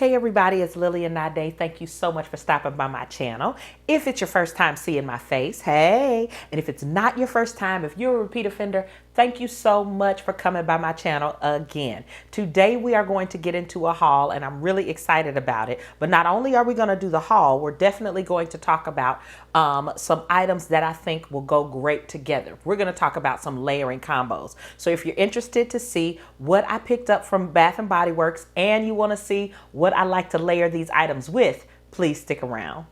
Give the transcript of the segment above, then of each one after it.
Hey everybody, it's Lillian NaaDei. Thank you so much for stopping by my channel. If it's your first time seeing my face, hey. And if it's not your first time, if you're a repeat offender, thank you so much for coming by my channel again. Today we are going to get into a haul and I'm really excited about it. But not only are we going to do the haul, we're definitely going to talk about some items that I think will go great together. We're going to talk about some layering combos. So if you're interested to see what I picked up from Bath & Body Works and you want to see what I like to layer these items with, please stick around.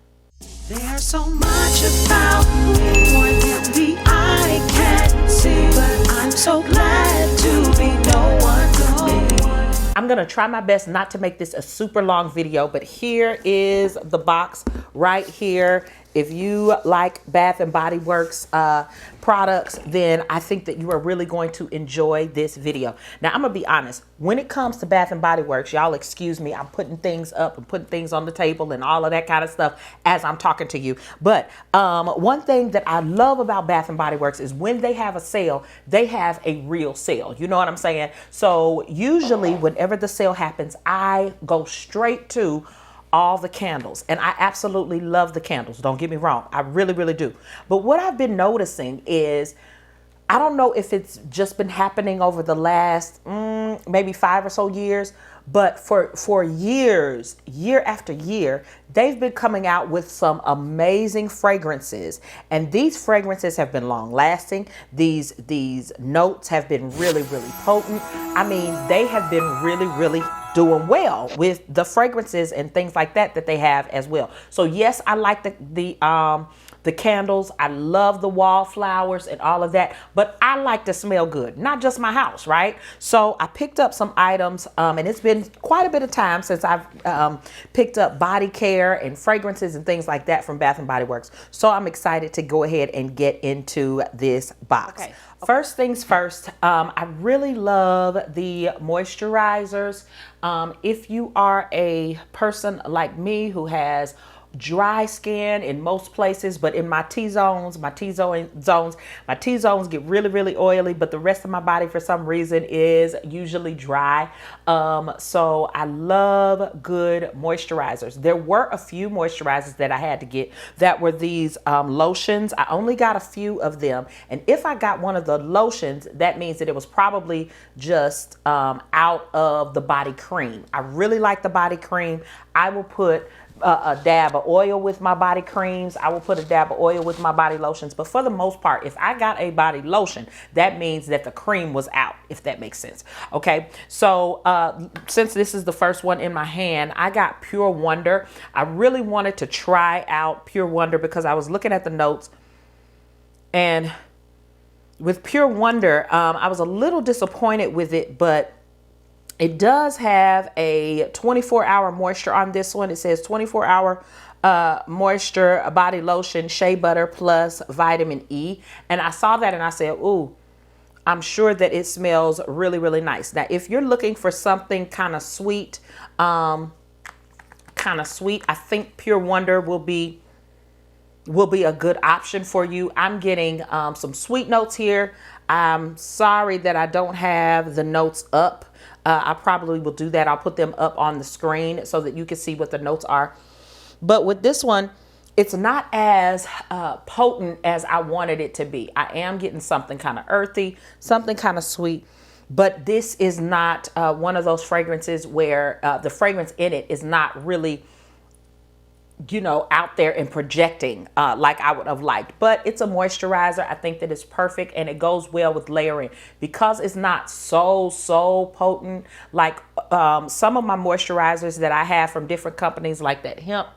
There's so much about me, more than the eye can see, but I'm so glad to be no one to me. I'm gonna try my best not to make this a super long video, but here is the box right here. If you like Bath & Body Works products, then I think that you are really going to enjoy this video. Now, I'm gonna be honest, when it comes to Bath & Body Works, y'all excuse me, I'm putting things up and putting things on the table and all of that kind of stuff as I'm talking to you. But one thing that I love about Bath & Body Works is when they have a sale, they have a real sale. You know what I'm saying? So usually whenever the sale happens, I go straight to all the candles, and I absolutely love the candles. Don't get me wrong, I really, really do. But what I've been noticing is, I don't know if it's just been happening over the last maybe 5 or so years, but for years, year after year, they've been coming out with some amazing fragrances, and these fragrances have been long lasting. These notes have been really, really potent. I mean, they have been really, really doing well with the fragrances and things like that that they have as well. So yes, I like the candles. I love the wallflowers and all of that, but I like to smell good, not just my house, right? So I picked up some items, and it's been quite a bit of time since I've picked up body care and fragrances and things like that from Bath & Body Works. So I'm excited to go ahead and get into this box. Okay. First things first, I really love the moisturizers. If you are a person like me who has dry skin in most places, but in my T-zones get really, really oily, but the rest of my body for some reason is usually dry. So I love good moisturizers. There were a few moisturizers that I had to get that were these lotions. I only got a few of them, and if I got one of the lotions, that means that it was probably just out of the body cream. I really like the body cream. I will put a dab of oil with my body creams. I will put a dab of oil with my body lotions. But for the most part, if I got a body lotion, that means that the cream was out, if that makes sense. Okay, so since this is the first one in my hand, I got Pure Wonder. I really wanted to try out Pure Wonder because I was looking at the notes, and with Pure Wonder, I was a little disappointed with it, but it does have a 24-hour moisture on this one. It says 24-hour moisture, a body lotion, shea butter plus vitamin E. And I saw that and I said, ooh, I'm sure that it smells really, really nice. Now, if you're looking for something kind of sweet, I think Pure Wonder will be a good option for you. I'm getting some sweet notes here. I'm sorry that I don't have the notes up. I probably will do that. I'll put them up on the screen so that you can see what the notes are. But with this one, it's not as potent as I wanted it to be. I am getting something kind of earthy, something kind of sweet. But this is not one of those fragrances where the fragrance in it is not really, you know, out there and projecting like I would have liked. But it's a moisturizer. I think that it's perfect, and it goes well with layering because it's not so potent like some of my moisturizers that I have from different companies, like that hemp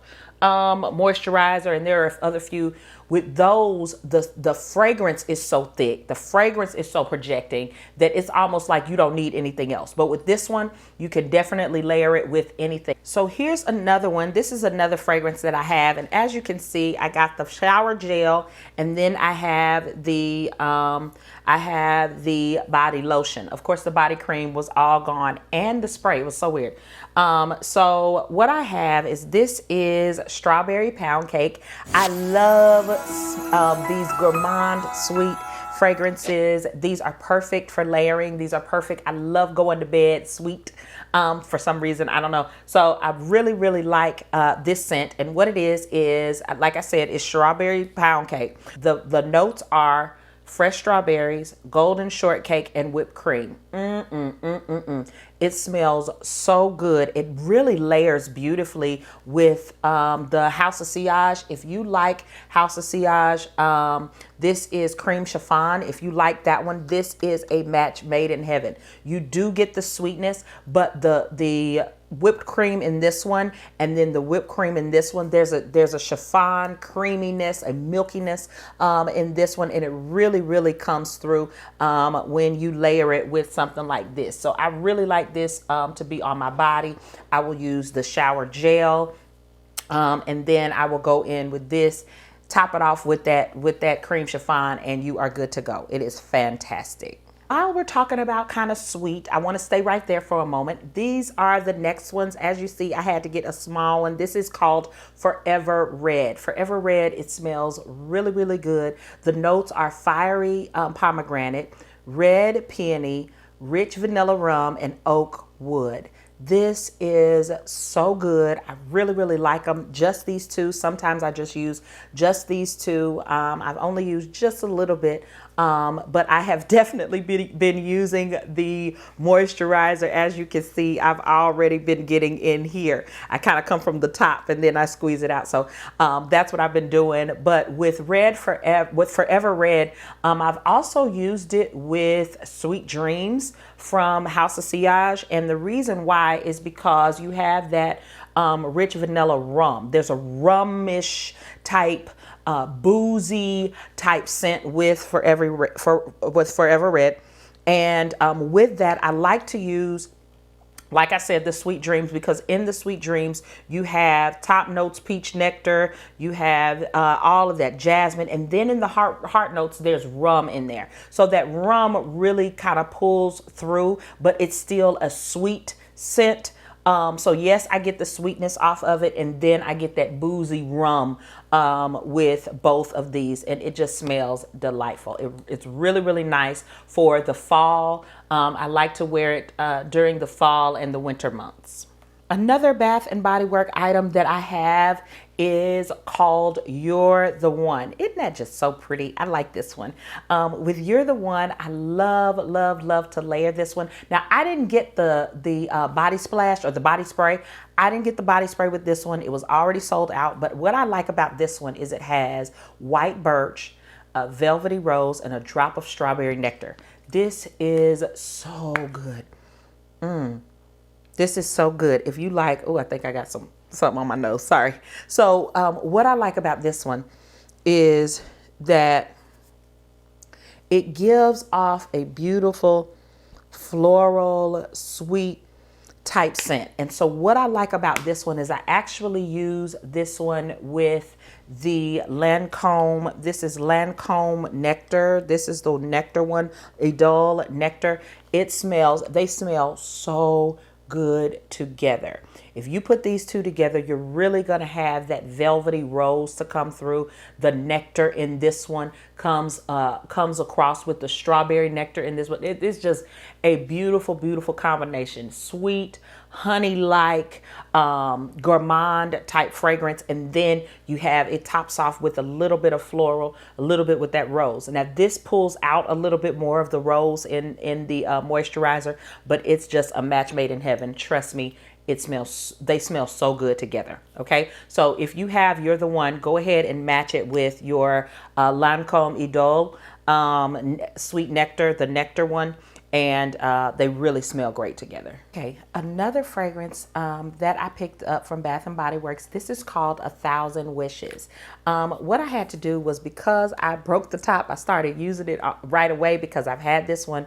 moisturizer, and there are other few. With those, the fragrance is so thick, the fragrance is so projecting that it's almost like you don't need anything else. But with this one, you can definitely layer it with anything. So here's another one. This is another fragrance that I have, and as you can see, I got the shower gel, and then I have the body lotion. Of course, the body cream was all gone, and the spray. It was so weird. So what I have is, this is strawberry pound cake. I love these gourmand sweet fragrances. These are perfect for layering. These are perfect. I love going to bed sweet for some reason. I don't know. So I really, really like this scent. And what it is, like I said, is strawberry pound cake. The notes are fresh strawberries, golden shortcake, and whipped cream. It smells so good. It really layers beautifully with the House of Sillage. If you like House of Sillage, this is cream chiffon. If you like that one, this is a match made in heaven. You do get the sweetness, but the whipped cream in this one and then the whipped cream in this one, there's a chiffon creaminess, a milkiness in this one, and it really comes through when you layer it with something like this. So I really like this to be on my body. I will use the shower gel and then I will go in with this, top it off with that cream chiffon, and you are good to go. It is fantastic. While we're talking about kind of sweet, I want to stay right there for a moment. These are the next ones. As you see, I had to get a small one. This is called Forever Red. Forever Red, it smells really good. The notes are fiery pomegranate, red peony, rich vanilla rum, and oak wood. This is so good. I really like them. Just these two. Sometimes I just use just these two. I've only used just a little bit, but I have definitely been using the moisturizer. As you can see, I've already been getting in here. I kind of come from the top and then I squeeze it out. So that's what I've been doing. But with Forever Red, I've also used it with Sweet Dreams from House of Sillage, and the reason why is because you have that rich vanilla rum. There's a rummish type, boozy type scent with Forever Red, and with that, I like to use, like I said, the Sweet Dreams, because in the Sweet Dreams, you have top notes, peach nectar, you have all of that jasmine, and then in the heart notes, there's rum in there. So that rum really kind of pulls through, but it's still a sweet scent. So yes, I get the sweetness off of it, and then I get that boozy rum with both of these, and it just smells delightful. It's really nice for the fall. I like to wear it during the fall and the winter months. Another Bath and Body Works item that I have is called You're the One. Isn't that just so pretty? I like this one. With You're the One, I love to layer this one. Now, I didn't get the body splash or the body spray. I didn't get the body spray with this one. It was already sold out. But what I like about this one is it has white birch, velvety rose, and a drop of strawberry nectar. This is so good. This is so good. If you like, oh, I think I got something on my nose. Sorry. So what I like about this one is that it gives off a beautiful floral, sweet type scent. And so what I like about this one is I actually use this one with the Lancome. This is Lancome Nectar. This is the nectar one, Idole Nectar. They smell so good together. If you put these two together, you're really going to have that velvety rose to come through. The nectar in this one comes across with the strawberry nectar in this one. It is just a beautiful combination. Sweet, honey-like, gourmand type fragrance, and then you have it tops off with a little bit of floral, a little bit with that rose. Now this pulls out a little bit more of the rose in the moisturizer, but it's just a match made in heaven. Trust me. They smell so good together. Okay, so if you have You're the One, go ahead and match it with your Lancome Idole Sweet Nectar, the nectar one, and they really smell great together. Okay, another fragrance that I picked up from Bath and Body Works. This is called 1,000 Wishes. What I had to do was, because I broke the top, I started using it right away because I've had this one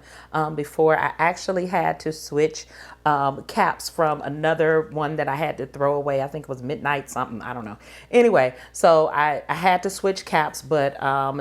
before. I actually had to switch caps from another one that I had to throw away. I think it was Midnight something. I don't know. Anyway, so I had to switch caps, but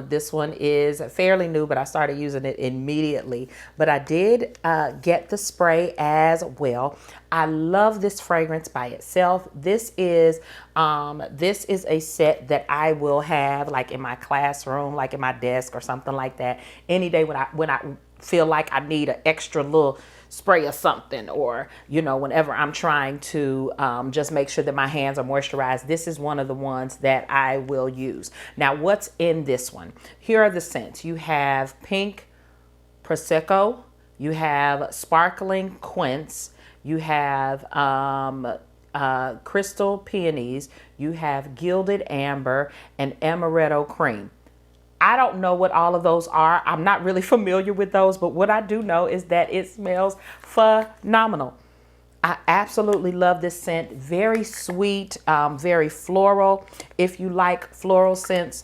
this one is fairly new, but I started using it immediately. But I did did get the spray as well. I love this fragrance by itself. This is a set that I will have like in my classroom, like in my desk or something like that. Any day when I feel like I need an extra little spray or something, or whenever I'm trying to just make sure that my hands are moisturized, this is one of the ones that I will use. Now, what's in this one? Here are the scents. You have pink prosecco, you have sparkling quince, you have crystal peonies, you have gilded amber, and amaretto cream. I don't know what all of those are. I'm not really familiar with those, but what I do know is that it smells phenomenal. I absolutely love this scent. Very sweet, very floral. If you like floral scents,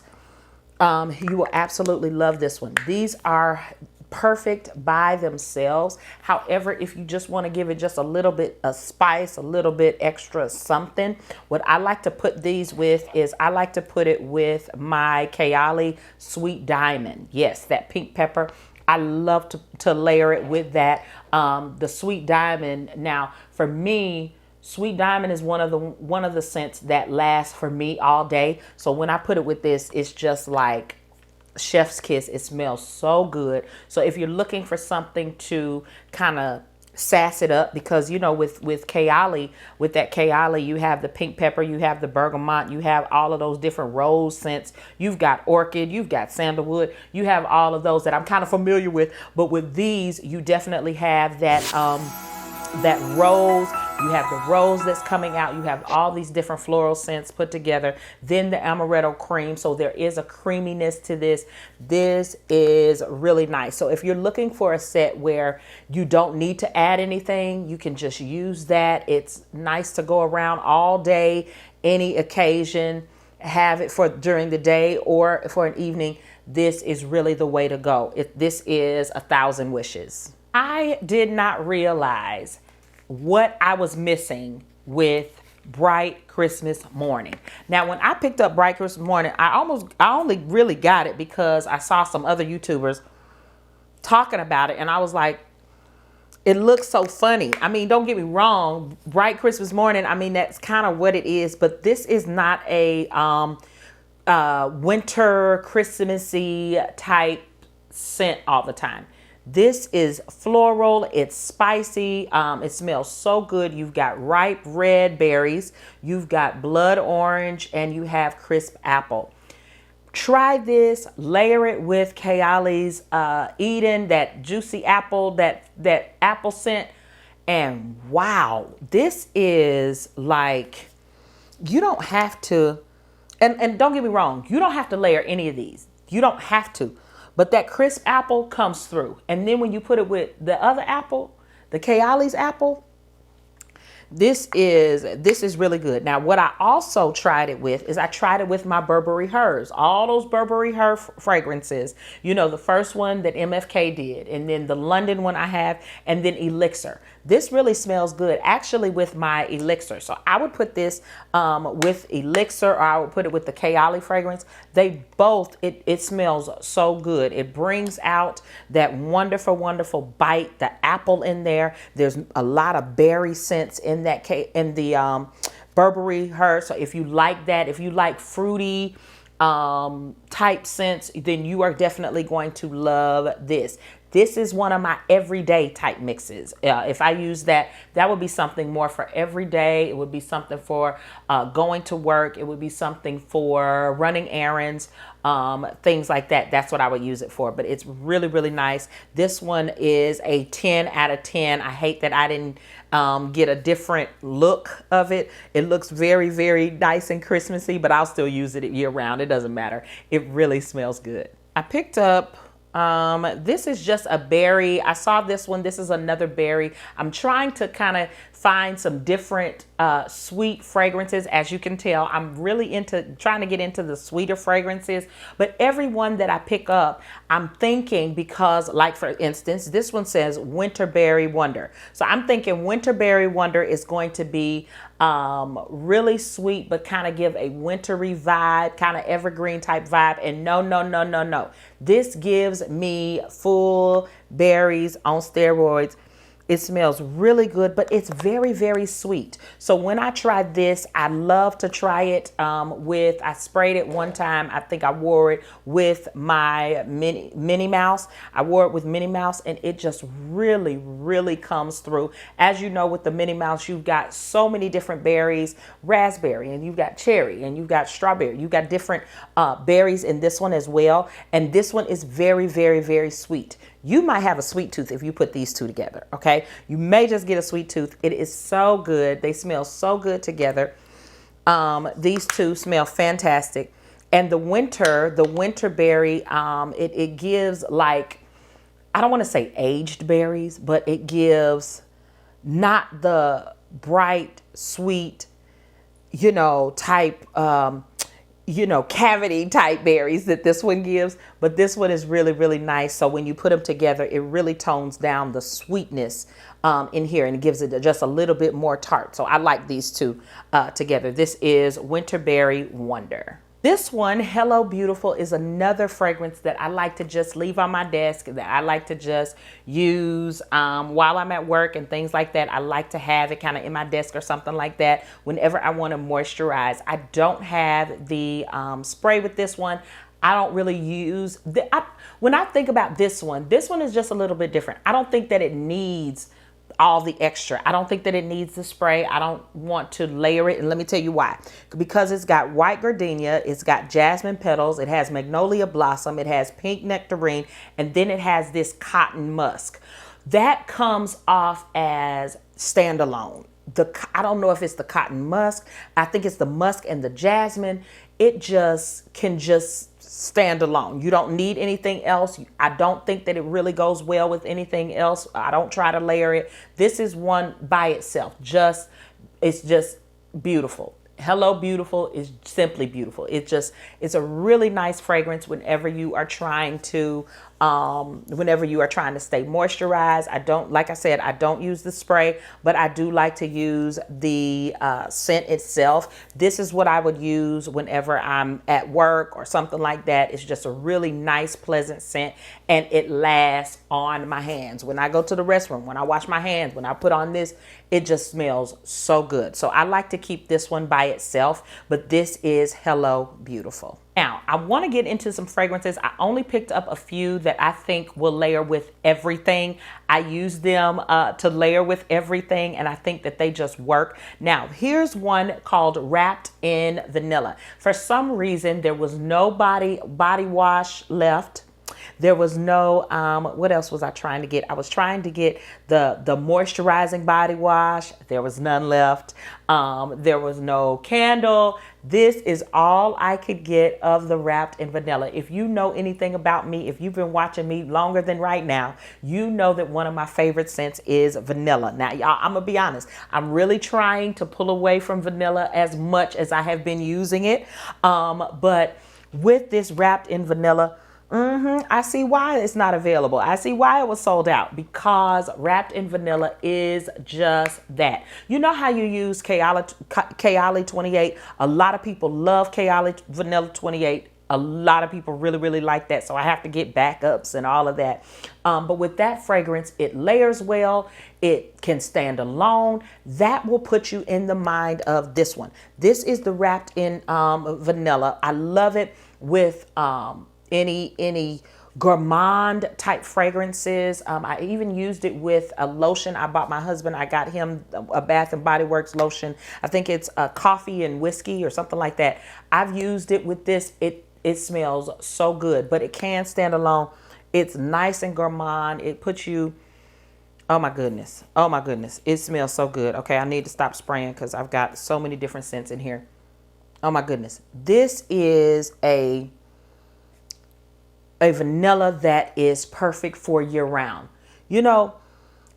you will absolutely love this one. These are perfect by themselves. However, if you just want to give it just a little bit of spice, a little bit extra something, what I like to put these with is I like to put it with my Kayali Sweet Diamond. Yes, that pink pepper. I love to layer it with that. The Sweet Diamond. Now, for me, Sweet Diamond is one of the scents that lasts for me all day. So when I put it with this, it's just like chef's kiss. It smells so good. So if you're looking for something to kind of sass it up, because with Kayali, with that Kayali, you have the pink pepper, you have the bergamot, you have all of those different rose scents, you've got orchid, you've got sandalwood, you have all of those that I'm kind of familiar with. But with these, you definitely have that rose. You have the rose that's coming out. You have all these different floral scents put together. Then the amaretto cream. So there is a creaminess to this. This is really nice. So if you're looking for a set where you don't need to add anything, you can just use that. It's nice to go around all day, any occasion, have it for during the day or for an evening. This is really the way to go. This is 1,000 wishes. I did not realize what I was missing with Bright Christmas Morning. Now, when I picked up Bright Christmas Morning, I only really got it because I saw some other YouTubers talking about it, and I was like, it looks so funny. I mean, don't get me wrong, Bright Christmas Morning, I mean, that's kind of what it is, but this is not a winter Christmassy type scent all the time. This is floral, it's spicy, it smells so good. You've got ripe red berries, you've got blood orange, and you have crisp apple. Try this, layer it with Kayali's Eden, that juicy apple, that apple scent, and wow, this is like, you don't have to, and don't get me wrong, you don't have to layer any of these. You don't have to. But that crisp apple comes through. And then when you put it with the other apple, the Kayali's apple, this is really good. Now, what I also tried it with is I tried it with my Burberry Hers. All those Burberry Her fragrances. The first one that MFK did, and then the London one I have, and then Elixir. This really smells good, actually, with my Elixir. So I would put this with Elixir, or I would put it with the Kayali fragrance. They both, it smells so good. It brings out that wonderful, wonderful bite, the apple in there. There's a lot of berry scents in the Burberry Her. So if you like that, if you like fruity type scents, then you are definitely going to love this. This is one of my everyday type mixes. If I use that, that would be something more for every day. It would be something for going to work. It would be something for running errands, things like that. That's what I would use it for. But it's really, really nice. This one is a 10 out of 10. I hate that I didn't get a different look of it. It looks very, very nice and Christmassy, but I'll still use it year round. It doesn't matter. It really smells good. I picked up this is just a berry. I saw this one. This is another berry. I'm trying to kind of find some different sweet fragrances. As you can tell, I'm really trying to get into the sweeter fragrances, but every one that I pick up, I'm thinking, because like for instance, this one says Winterberry Wonder. So I'm thinking Winterberry Wonder is going to be really sweet, but kind of give a wintry vibe, kind of evergreen type vibe. And no. This gives me full berries on steroids. It smells really good, but it's very, very sweet. So when I tried this, I love to try it I sprayed it one time. I think I wore it with my Minnie Mouse. I wore it with Minnie Mouse, and it just really, really comes through. As you know, with the Minnie Mouse, you've got so many different berries, raspberry, and you've got cherry, and you've got strawberry. You've got different berries in this one as well. And this one is very, very, very sweet. You might have a sweet tooth if you put these two together, okay? You may just get a sweet tooth. It is so good. They smell so good together. These two smell fantastic. And the winter berry, it gives like, I don't want to say aged berries, but it gives not the bright, sweet, type, cavity type berries that this one gives, but this one is really, really nice. So when you put them together, it really tones down the sweetness in here and gives it just a little bit more tart. So I like these two together. This is Winterberry Wonder. This one, Hello Beautiful, is another fragrance that I like to just leave on my desk, that I like to just use while I'm at work and things like that. I like to have it kind of in my desk or something like that whenever I want to moisturize. I don't have the spray with this one. I don't really use, when I think about this one is just a little bit different. I don't think that it needs all the extra. I don't think that it needs the spray. I don't want to layer it. And let me tell you why. Because it's got white gardenia, it's got jasmine petals, it has magnolia blossom, it has pink nectarine, and then it has this cotton musk. That comes off as standalone. I don't know if it's the cotton musk. I think it's the musk and the jasmine. It just can stand alone. You don't need anything else. I don't think that it really goes well with anything else. I don't try to layer it. This is one by itself. It's just beautiful. Hello Beautiful is simply beautiful. It's a really nice fragrance whenever you are trying to stay moisturized. Like I said, I don't use the spray, but I do like to use the scent itself. This is what I would use whenever I'm at work or something like that. It's just a really nice, pleasant scent, and it lasts on my hands. When I go to the restroom, when I wash my hands, when I put on this, it just smells so good. So I like to keep this one by itself, but this is Hello Beautiful. Now, I want to get into some fragrances. I only picked up a few that I think will layer with everything. I use them to layer with everything, and I think that they just work. Now, here's one called Wrapped in Vanilla. For some reason, there was no body wash left. There was no, what else was I trying to get? I was trying to get the moisturizing body wash. There was none left. There was no candle. This is all I could get of the Wrapped in Vanilla. If you know anything about me, if you've been watching me longer than right now, you know that one of my favorite scents is vanilla. Now, y'all, I'm gonna be honest. I'm really trying to pull away from vanilla as much as I have been using it. But with this Wrapped in Vanilla, I see why it's not available. I see why it was sold out, because Wrapped in Vanilla is just that. You know how you use Kayali 28? A lot of people love Kayali Vanilla 28. A lot of people really, really like that. So I have to get backups and all of that. But with that fragrance, it layers well. It can stand alone. That will put you in the mind of this one. This is the Wrapped in Vanilla. I love it with any gourmand type fragrances. I even used it with a lotion I bought my husband. I got him a Bath and Body Works lotion. I think it's coffee and whiskey or something like that. I've used it with this. It smells so good, but it can stand alone. It's nice and gourmand. It puts you, oh my goodness. Oh my goodness. It smells so good. Okay, I need to stop spraying because I've got so many different scents in here. Oh my goodness. This is a vanilla that is perfect for year round. You know,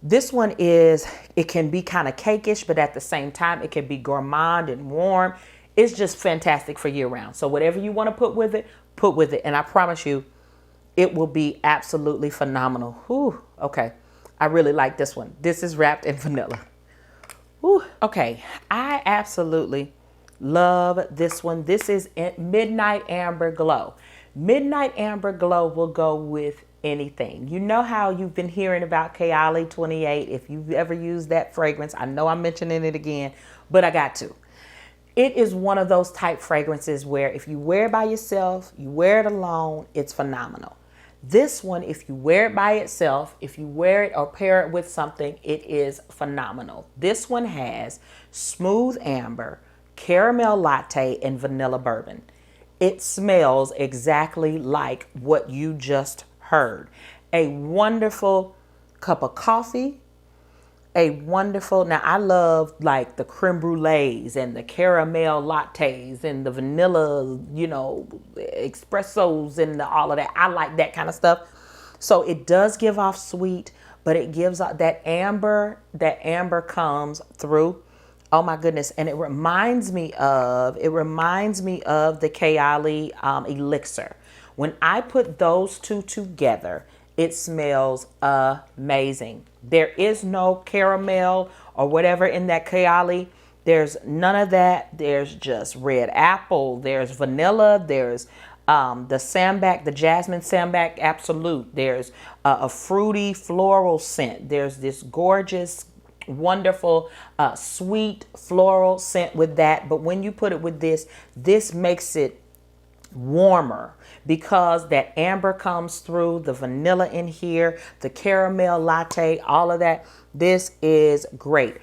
this one it can be kind of cakeish, but at the same time, it can be gourmand and warm. It's just fantastic for year round. So whatever you want to put with it. And I promise you, it will be absolutely phenomenal. Whew, okay. I really like this one. This is Wrapped in Vanilla. Whew, okay. I absolutely love this one. This is Midnight Amber Glow. Midnight Amber Glow will go with anything. You know how you've been hearing about Kayali 28. If you've ever used that fragrance, I know I'm mentioning it again, but I got to. It is one of those type fragrances where if you wear it by yourself, you wear it alone, it's phenomenal. This one, if you wear it by itself, if you wear it or pair it with something, it is phenomenal. This one has smooth amber, caramel latte, and vanilla bourbon. It smells exactly like what you just heard. A wonderful cup of coffee. Now I love like the creme brulees and the caramel lattes and the vanilla, espressos and all of that. I like that kind of stuff. So it does give off sweet, but it gives out that amber. That amber comes through. Oh my goodness. And it reminds me of the Kayali elixir. When I put those two together, it smells amazing. There is no caramel or whatever in that Kayali. There's none of that. There's just red apple. There's vanilla. There's the sambac, the jasmine sambac absolute. There's a fruity floral scent. There's this gorgeous, wonderful, sweet floral scent with that. But when you put it with this makes it warmer because that amber comes through, the vanilla in here, the caramel latte, all of that. This is great.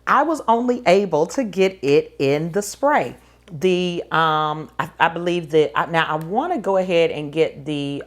I was only able to get it in the spray. I believe that now I want to go ahead and get the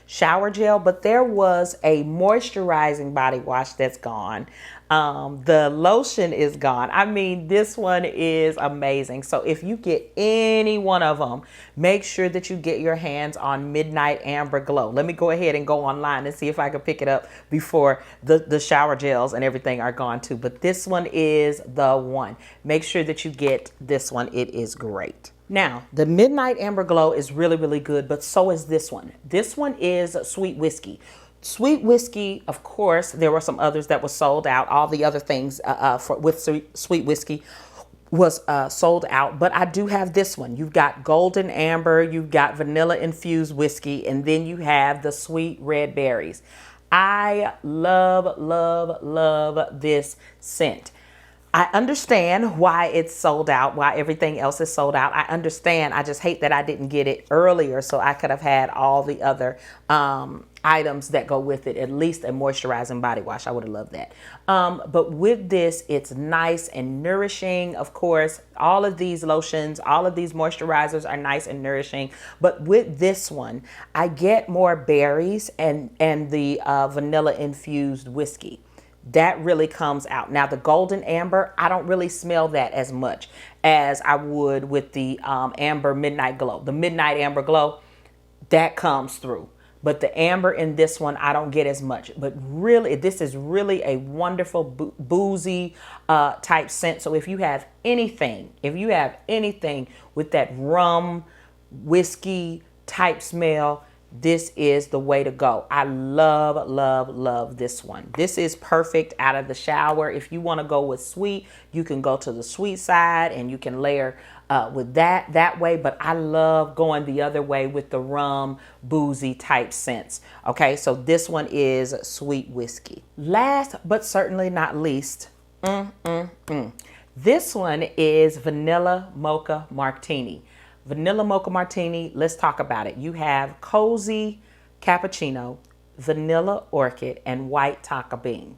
shower gel, but there was a moisturizing body wash that's gone. The lotion is gone. I mean, this one is amazing. So if you get any one of them, make sure that you get your hands on Midnight Amber Glow. Let me go ahead and go online and see if I can pick it up before the shower gels and everything are gone too. But this one is the one. Make sure that you get this one. It is great. Now, the Midnight Amber Glow is really, really good, but so is this one. This one is Sweet Whiskey. Sweet Whiskey, of course, there were some others that were sold out. All the other things with Sweet Whiskey was sold out, but I do have this one. You've got Golden Amber, you've got Vanilla Infused Whiskey, and then you have the Sweet Red Berries. I love, love, love this scent. I understand why it's sold out, why everything else is sold out. I understand. I just hate that I didn't get it earlier so I could have had all the other items that go with it, at least a moisturizing body wash. I would have loved that. But with this, it's nice and nourishing. Of course, all of these lotions, all of these moisturizers are nice and nourishing. But with this one, I get more berries and the vanilla infused whiskey. That really comes out. Now, the Golden Amber, I don't really smell that as much as I would with the Amber Midnight Glow. The Midnight Amber Glow, that comes through. But the amber in this one, I don't get as much. But really, this is really a wonderful boozy type scent. So if you have anything with that rum, whiskey type smell, this is the way to go. I love, love, love this one. This is perfect out of the shower. If you want to go with sweet, you can go to the sweet side and you can layer with that way. But I love going the other way with the rum, boozy type scents. Okay, so this one is Sweet Whiskey. Last but certainly not least, this one is Vanilla Mocha Martini. Vanilla Mocha Martini, let's talk about it. You have Cozy Cappuccino, Vanilla Orchid, and White Tonka Bean.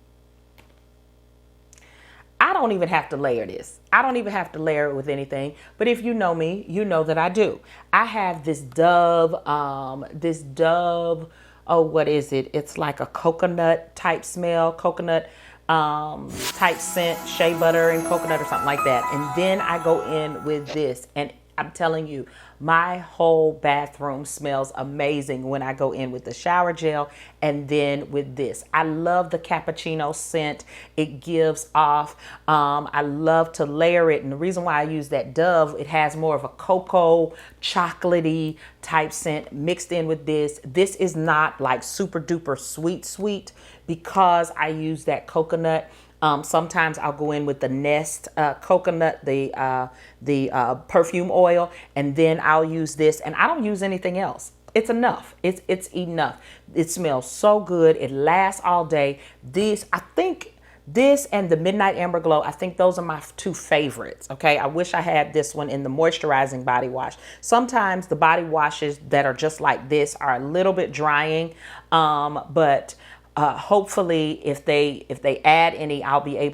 I don't even have to layer this. I don't even have to layer it with anything. But if you know me, you know that I do. I have this Dove, oh, what is it? It's like a coconut type smell, coconut type scent, shea butter and coconut or something like that. And then I go in with this, and I'm telling you, my whole bathroom smells amazing when I go in with the shower gel and then with this. I love the cappuccino scent. It gives off. I love to layer it. And the reason why I use that Dove, it has more of a cocoa, chocolatey type scent mixed in with this. This is not like super duper sweet because I use that coconut. Sometimes I'll go in with the Nest coconut, the perfume oil, and then I'll use this. And I don't use anything else. it's enough. It's enough. It smells so good. It lasts all day. I think this and the Midnight Amber Glow, I think those are my two favorites. Okay, I wish I had this one in the moisturizing body wash. Sometimes the body washes that are just like this are a little bit drying, but hopefully if they add any, I'll be able